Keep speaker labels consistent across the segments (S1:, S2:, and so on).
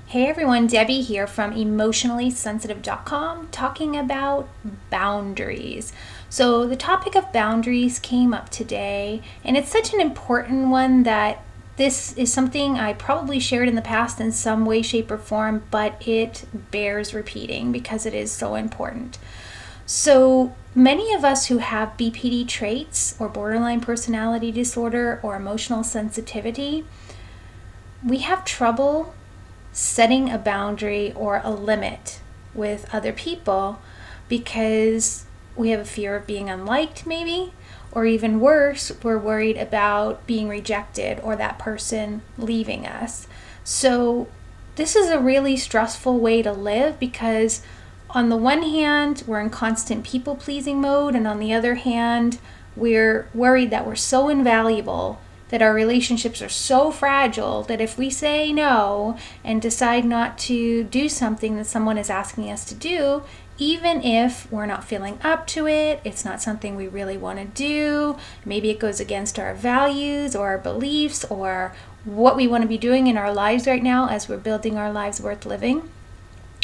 S1: Hey everyone, Debbie here from emotionallysensitive.com talking about boundaries. So, the topic of boundaries came up today, and it's such an important one that this is something I probably shared in the past in some way, shape, or form, but it bears repeating because it is so important. So, many of us who have BPD traits or borderline personality disorder or emotional sensitivity, we have trouble setting a boundary or a limit with other people because we have a fear of being unliked, maybe, or even worse, we're worried about being rejected or that person leaving us. So, this is a really stressful way to live because, on the one hand, we're in constant people pleasing mode, and on the other hand, we're worried that we're so invaluable, that our relationships are so fragile that if we say no and decide not to do something that someone is asking us to do, even if we're not feeling up to it, it's not something we really want to do, maybe it goes against our values or our beliefs or what we want to be doing in our lives right now as we're building our lives worth living,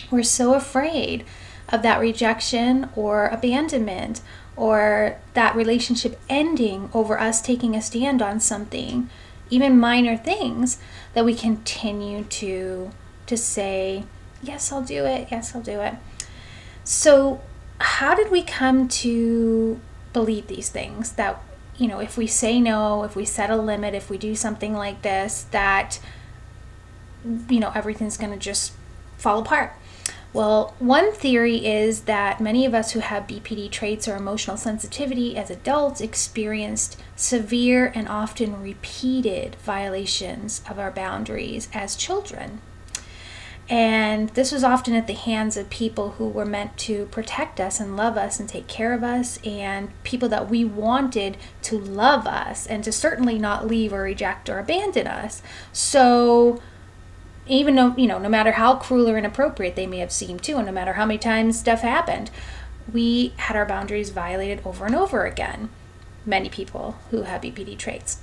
S1: we're so afraid of that rejection or abandonment or that relationship ending over us taking a stand on something, even minor things, that we continue to say, yes, I'll do it, yes, I'll do it. So how did we come to believe these things? That, if we say no, if we set a limit, if we do something like this, that, everything's going to just fall apart. Well, one theory is that many of us who have BPD traits or emotional sensitivity as adults experienced severe and often repeated violations of our boundaries as children. And this was often at the hands of people who were meant to protect us and love us and take care of us, and people that we wanted to love us and to certainly not leave or reject or abandon us. So, even though, no matter how cruel or inappropriate they may have seemed to, and no matter how many times stuff happened, we had our boundaries violated over and over again. Many people who have BPD traits.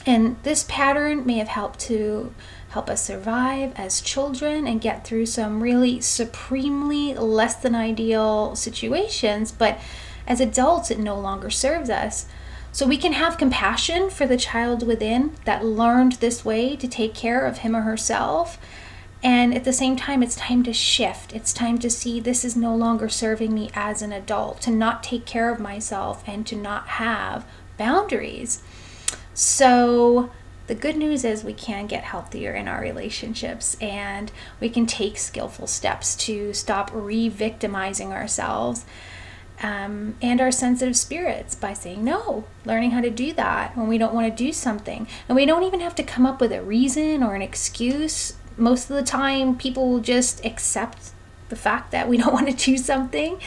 S1: And this pattern may have helped us survive as children and get through some really supremely less than ideal situations, but as adults, it no longer serves us. So we can have compassion for the child within that learned this way to take care of him or herself. And at the same time, it's time to shift. It's time to see this is no longer serving me as an adult, to not take care of myself and to not have boundaries. So the good news is we can get healthier in our relationships, and we can take skillful steps to stop re-victimizing ourselves and our sensitive spirits by saying no, learning how to do that when we don't want to do something. And we don't even have to come up with a reason or an excuse. Most of the time, people will just accept the fact that we don't want to do something.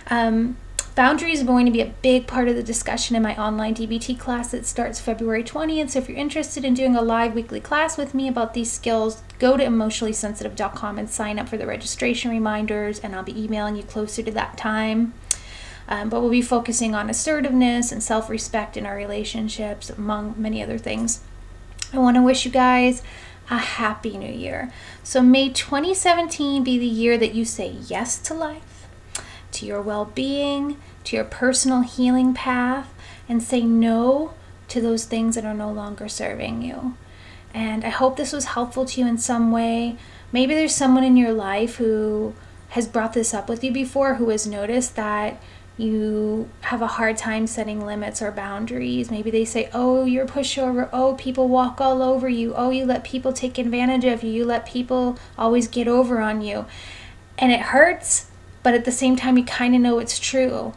S1: Boundaries are going to be a big part of the discussion in my online DBT class that starts February 20th. So if you're interested in doing a live weekly class with me about these skills, go to emotionallysensitive.com and sign up for the registration reminders, and I'll be emailing you closer to that time. But we'll be focusing on assertiveness and self-respect in our relationships, among many other things. I want to wish you guys a happy new year. So may 2017 be the year that you say yes to life, to your well-being, to your personal healing path, and say no to those things that are no longer serving you. And I hope this was helpful to you in some way. Maybe there's someone in your life who has brought this up with you before, who has noticed that you have a hard time setting limits or boundaries. Maybe they say, oh, you're a pushover. Oh, people walk all over you. Oh, you let people take advantage of you. You let people always get over on you. And it hurts, but at the same time, you kind of know it's true.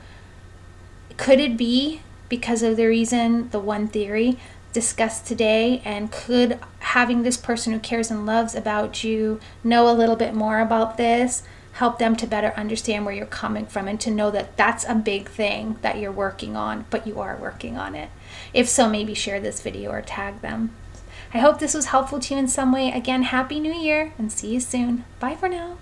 S1: Could it be because of the one theory discussed today, and could having this person who cares and loves about you know a little bit more about this help them to better understand where you're coming from and to know that that's a big thing that you're working on, but you are working on it? If so, maybe share this video or tag them. I hope this was helpful to you in some way. Again, Happy New Year and see you soon. Bye for now.